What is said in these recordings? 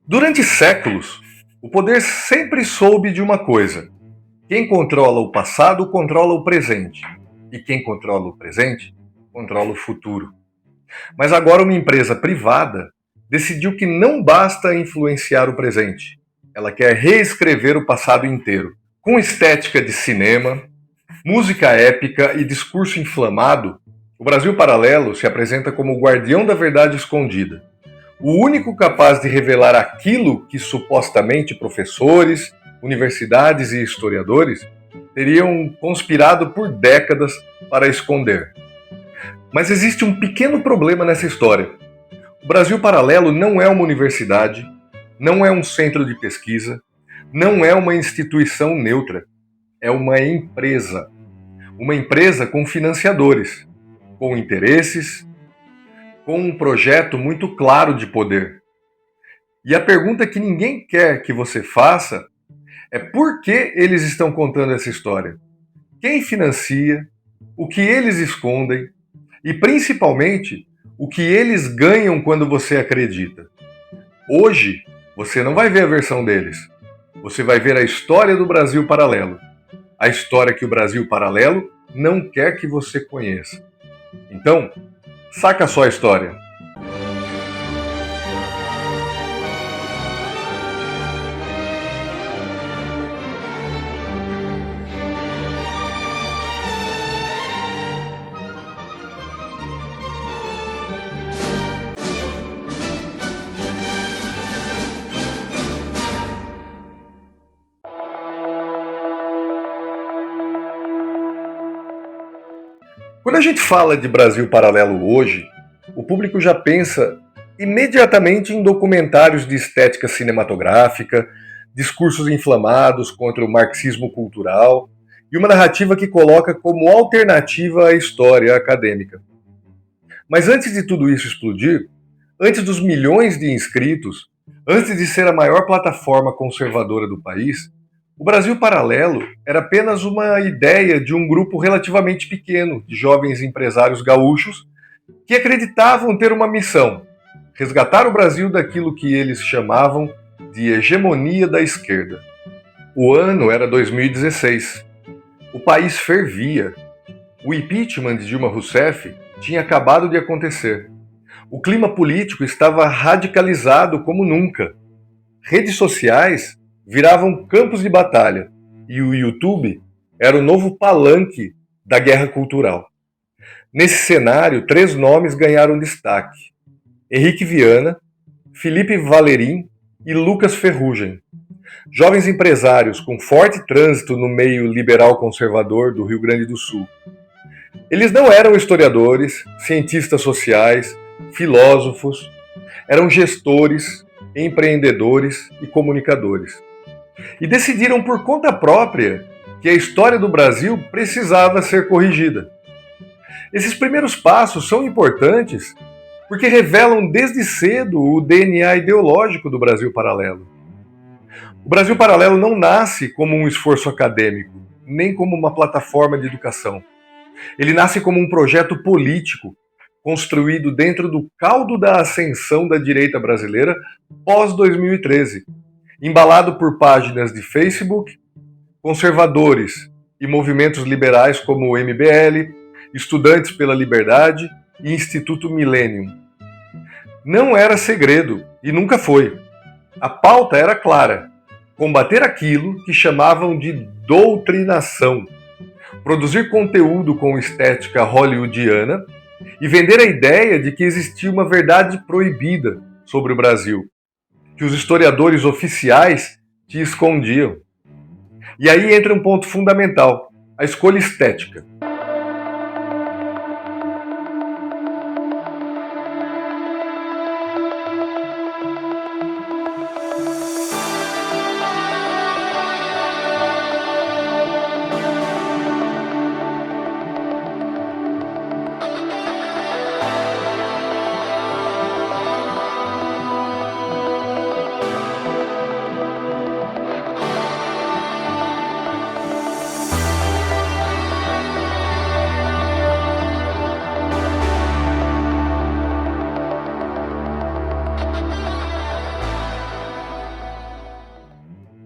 Durante séculos, o poder sempre soube de uma coisa: quem controla o passado controla o presente, e quem controla o presente controla o futuro. Mas agora uma empresa privada decidiu que não basta influenciar o presente. Ela quer reescrever o passado inteiro. Com estética de cinema, música épica e discurso inflamado, o Brasil Paralelo se apresenta como o guardião da verdade escondida, o único capaz de revelar aquilo que supostamente professores, universidades e historiadores teriam conspirado por décadas para esconder. Mas existe um pequeno problema nessa história. O Brasil Paralelo não é uma universidade, não é um centro de pesquisa, não é uma instituição neutra. É uma empresa. Uma empresa com financiadores, com interesses, com um projeto muito claro de poder. E a pergunta que ninguém quer que você faça é por que eles estão contando essa história? Quem financia? O que eles escondem? E principalmente, o que eles ganham quando você acredita? Hoje, você não vai ver a versão deles. Você vai ver a história do Brasil Paralelo. A história que o Brasil Paralelo não quer que você conheça. Então, saca só a história. Quando a gente fala de Brasil Paralelo hoje, o público já pensa imediatamente em documentários de estética cinematográfica, discursos inflamados contra o marxismo cultural e uma narrativa que coloca como alternativa à história acadêmica. Mas antes de tudo isso explodir, antes dos milhões de inscritos, antes de ser a maior plataforma conservadora do país, o Brasil Paralelo era apenas uma ideia de um grupo relativamente pequeno de jovens empresários gaúchos que acreditavam ter uma missão: resgatar o Brasil daquilo que eles chamavam de hegemonia da esquerda. O ano era 2016. O país fervia. O impeachment de Dilma Rousseff tinha acabado de acontecer. O clima político estava radicalizado como nunca. Redes sociais viravam campos de batalha e o YouTube era o novo palanque da guerra cultural. Nesse cenário, três nomes ganharam destaque: Henrique Viana, Felipe Valerim e Lucas Ferrugem. Jovens empresários com forte trânsito no meio liberal conservador do Rio Grande do Sul. Eles não eram historiadores, cientistas sociais, filósofos, eram gestores, empreendedores e comunicadores. E decidiram por conta própria que a história do Brasil precisava ser corrigida. Esses primeiros passos são importantes porque revelam desde cedo o DNA ideológico do Brasil Paralelo. O Brasil Paralelo não nasce como um esforço acadêmico, nem como uma plataforma de educação. Ele nasce como um projeto político, construído dentro do caldo da ascensão da direita brasileira pós-2013, embalado por páginas de Facebook, conservadores e movimentos liberais como o MBL, Estudantes pela Liberdade e Instituto Millennium. Não era segredo e nunca foi. A pauta era clara: combater aquilo que chamavam de doutrinação, produzir conteúdo com estética hollywoodiana e vender a ideia de que existia uma verdade proibida sobre o Brasil, que os historiadores oficiais te escondiam. E aí entra um ponto fundamental: a escolha estética.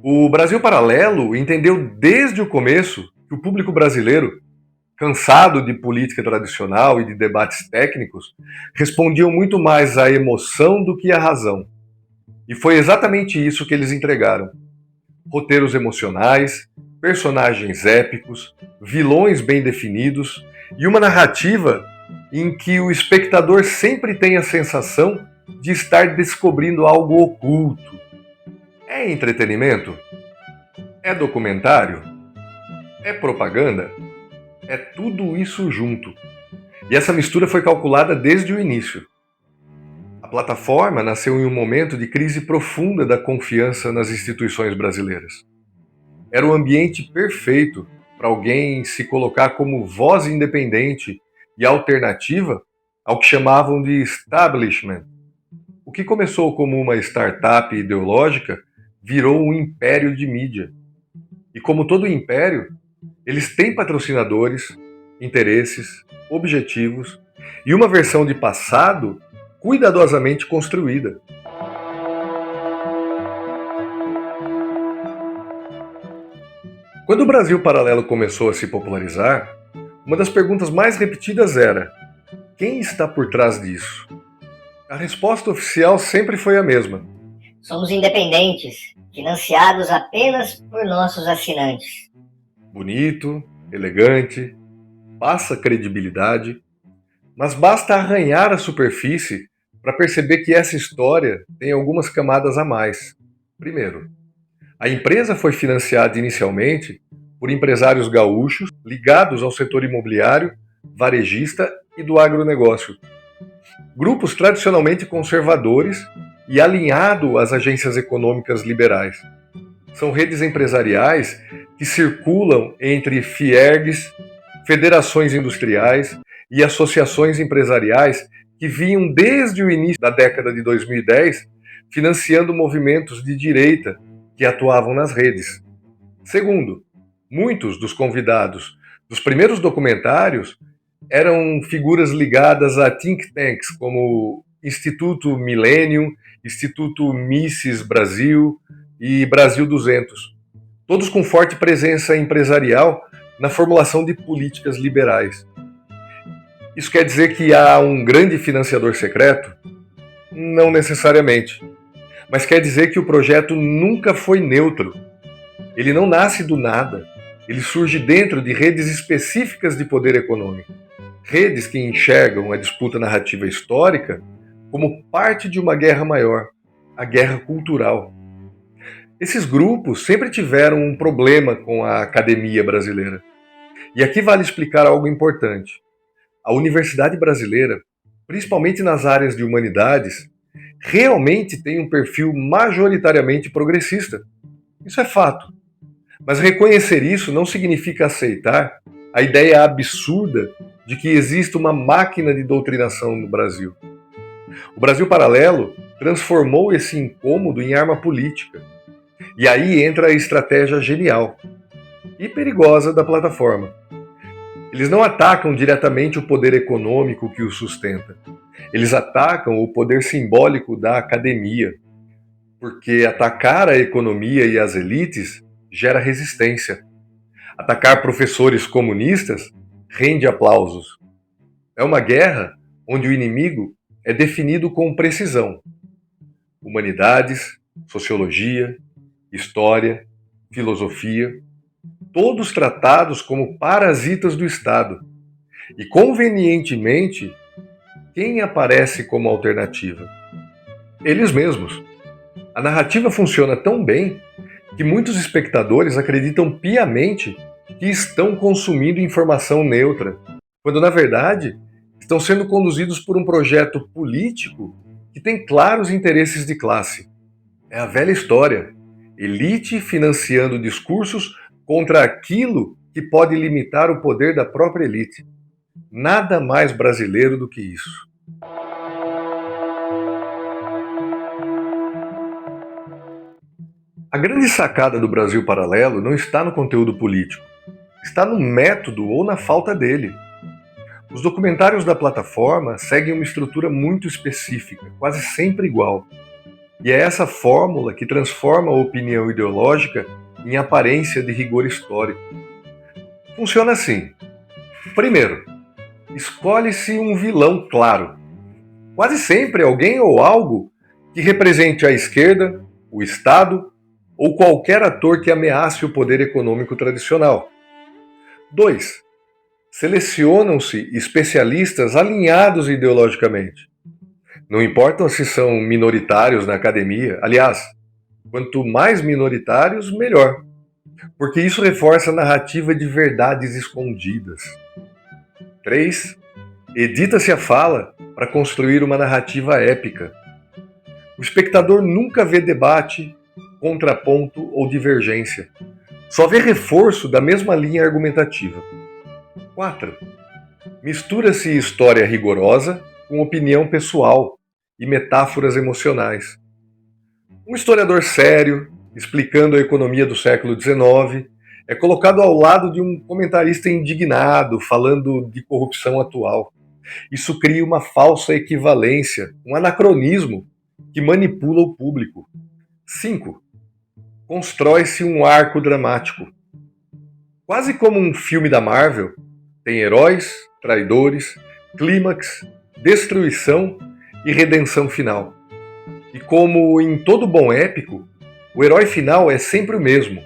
O Brasil Paralelo entendeu desde o começo que o público brasileiro, cansado de política tradicional e de debates técnicos, respondiam muito mais à emoção do que à razão. E foi exatamente isso que eles entregaram: roteiros emocionais, personagens épicos, vilões bem definidos e uma narrativa em que o espectador sempre tem a sensação de estar descobrindo algo oculto. É entretenimento? É documentário? É propaganda? É tudo isso junto. E essa mistura foi calculada desde o início. A plataforma nasceu em um momento de crise profunda da confiança nas instituições brasileiras. Era o ambiente perfeito para alguém se colocar como voz independente e alternativa ao que chamavam de establishment. O que começou como uma startup ideológica virou um império de mídia. E como todo império, eles têm patrocinadores, interesses, objetivos e uma versão de passado cuidadosamente construída. Quando o Brasil Paralelo começou a se popularizar, uma das perguntas mais repetidas era: quem está por trás disso? A resposta oficial sempre foi a mesma: somos independentes, financiados apenas por nossos assinantes. bonito, elegante, passa credibilidade, mas basta arranhar a superfície para perceber que essa história tem algumas camadas a mais. Primeiro, a empresa foi financiada inicialmente por empresários gaúchos ligados ao setor imobiliário, varejista e do agronegócio. Grupos tradicionalmente conservadores e alinhados às agências econômicas liberais. São redes empresariais que circulam entre fiergues, federações industriais e associações empresariais que vinham desde o início da década de 2010 financiando movimentos de direita que atuavam nas redes. Segundo, muitos dos convidados dos primeiros documentários eram figuras ligadas a think tanks como Instituto Millennium, Instituto Mises Brasil e Brasil 200, todos com forte presença empresarial na formulação de políticas liberais. Isso quer dizer que há um grande financiador secreto? Não necessariamente. Mas quer dizer que o projeto nunca foi neutro. Ele não nasce do nada. Ele surge dentro de redes específicas de poder econômico. Redes que enxergam a disputa narrativa histórica como parte de uma guerra maior, a guerra cultural. Esses grupos sempre tiveram um problema com a academia brasileira. E aqui vale explicar algo importante. A universidade brasileira, principalmente nas áreas de humanidades, realmente tem um perfil majoritariamente progressista. Isso é fato. Mas reconhecer isso não significa aceitar a ideia absurda de que existe uma máquina de doutrinação no Brasil. O Brasil Paralelo transformou esse incômodo em arma política. E aí entra a estratégia genial e perigosa da plataforma. Eles não atacam diretamente o poder econômico que o sustenta. Eles atacam o poder simbólico da academia, porque atacar a economia e as elites gera resistência. Atacar professores comunistas rende aplausos. É uma guerra onde o inimigo é definido com precisão. Humanidades, sociologia, história, filosofia, todos tratados como parasitas do Estado. E, convenientemente, quem aparece como alternativa? Eles mesmos. A narrativa funciona tão bem que muitos espectadores acreditam piamente que estão consumindo informação neutra, quando, na verdade, estão sendo conduzidos por um projeto político que tem claros interesses de classe. É a velha história: elite financiando discursos contra aquilo que pode limitar o poder da própria elite. Nada mais brasileiro do que isso. A grande sacada do Brasil Paralelo não está no conteúdo político, está no método ou na falta dele. Os documentários da plataforma seguem uma estrutura muito específica, quase sempre igual. E é essa fórmula que transforma a opinião ideológica em aparência de rigor histórico. Funciona assim. Primeiro, escolhe-se um vilão claro. Quase sempre alguém ou algo que represente a esquerda, o Estado ou qualquer ator que ameace o poder econômico tradicional. 2. Selecionam-se especialistas alinhados ideologicamente. Não importa se são minoritários na academia, aliás, quanto mais minoritários, melhor, porque isso reforça a narrativa de verdades escondidas. 3. Edita-se a fala para construir uma narrativa épica. O espectador nunca vê debate, contraponto ou divergência. Só vê reforço da mesma linha argumentativa. 4. Mistura-se história rigorosa com opinião pessoal e metáforas emocionais. Um historiador sério, explicando a economia do século XIX, é colocado ao lado de um comentarista indignado, falando de corrupção atual. Isso cria uma falsa equivalência, um anacronismo que manipula o público. 5. Constrói-se um arco dramático. Quase como um filme da Marvel, tem heróis, traidores, clímax, destruição e redenção final. E como em todo bom épico, o herói final é sempre o mesmo.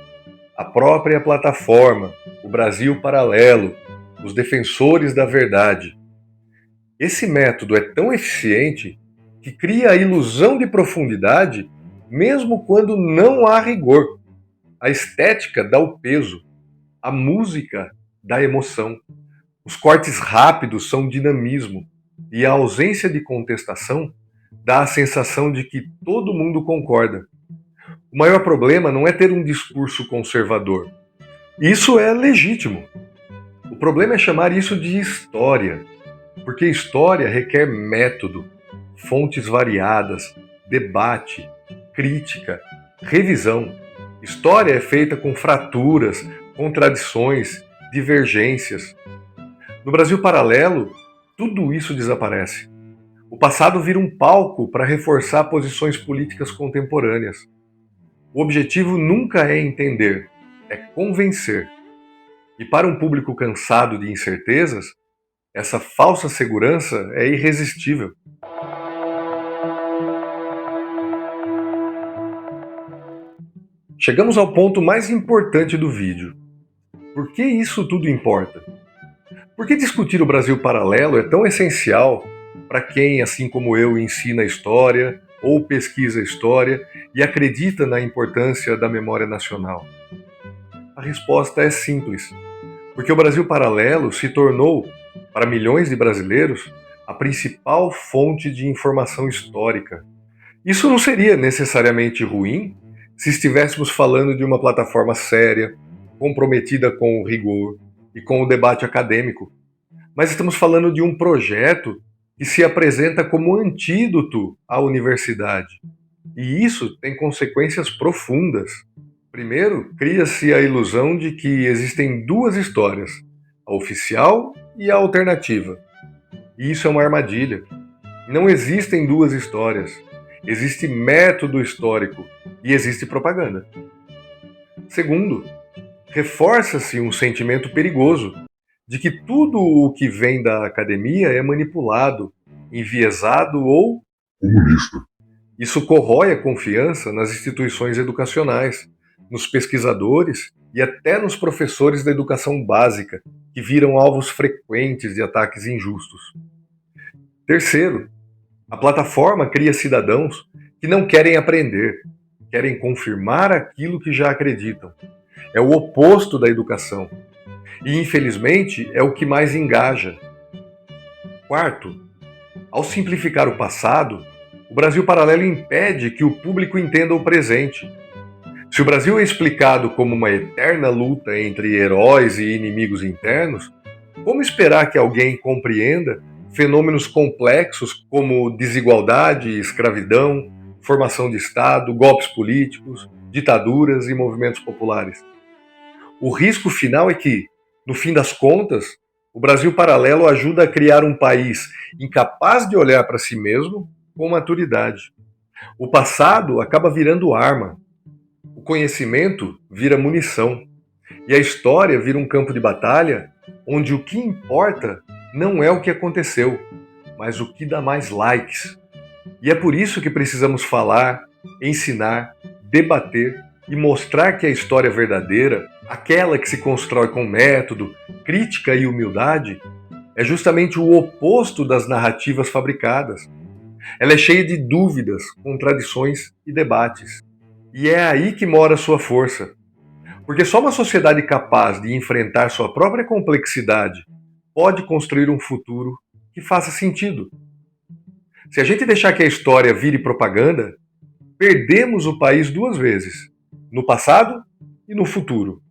A própria plataforma, o Brasil paralelo, os defensores da verdade. Esse método é tão eficiente que cria a ilusão de profundidade mesmo quando não há rigor. A estética dá o peso, a música dá emoção. Os cortes rápidos são dinamismo e a ausência de contestação dá a sensação de que todo mundo concorda. O maior problema não é ter um discurso conservador. Isso é legítimo. O problema é chamar isso de história, porque história requer método, fontes variadas, debate, crítica, revisão. História é feita com fraturas, contradições, divergências. No Brasil paralelo, tudo isso desaparece. O passado vira um palco para reforçar posições políticas contemporâneas. O objetivo nunca é entender, é convencer. E para um público cansado de incertezas, essa falsa segurança é irresistível. Chegamos ao ponto mais importante do vídeo. Por que isso tudo importa? Por que discutir o Brasil paralelo é tão essencial para quem, assim como eu, ensina história ou pesquisa história e acredita na importância da memória nacional? A resposta é simples. Porque o Brasil paralelo se tornou, para milhões de brasileiros, a principal fonte de informação histórica. Isso não seria necessariamente ruim se estivéssemos falando de uma plataforma séria, comprometida com o rigor e com o debate acadêmico. Mas estamos falando de um projeto que se apresenta como antídoto à universidade. E isso tem consequências profundas. Primeiro, cria-se a ilusão de que existem duas histórias, a oficial e a alternativa. E isso é uma armadilha. Não existem duas histórias. Existe método histórico e existe propaganda. Segundo, reforça-se um sentimento perigoso de que tudo o que vem da academia é manipulado, enviesado ou comunista. Isso corrói a confiança nas instituições educacionais, nos pesquisadores e até nos professores da educação básica, que viram alvos frequentes de ataques injustos. Terceiro, a plataforma cria cidadãos que não querem aprender, querem confirmar aquilo que já acreditam. É o oposto da educação. E, infelizmente, é o que mais engaja. Quarto, ao simplificar o passado, o Brasil paralelo impede que o público entenda o presente. Se o Brasil é explicado como uma eterna luta entre heróis e inimigos internos, como esperar que alguém compreenda fenômenos complexos como desigualdade, escravidão, formação de Estado, golpes políticos, ditaduras e movimentos populares? O risco final é que, no fim das contas, o Brasil paralelo ajuda a criar um país incapaz de olhar para si mesmo com maturidade. O passado acaba virando arma, o conhecimento vira munição, e a história vira um campo de batalha onde o que importa não é o que aconteceu, mas o que dá mais likes. E é por isso que precisamos falar, ensinar, debater e mostrar que a história verdadeira, aquela que se constrói com método, crítica e humildade, é justamente o oposto das narrativas fabricadas. Ela é cheia de dúvidas, contradições e debates. E é aí que mora sua força. Porque só uma sociedade capaz de enfrentar sua própria complexidade pode construir um futuro que faça sentido. Se a gente deixar que a história vire propaganda, perdemos o país duas vezes, no passado e no futuro.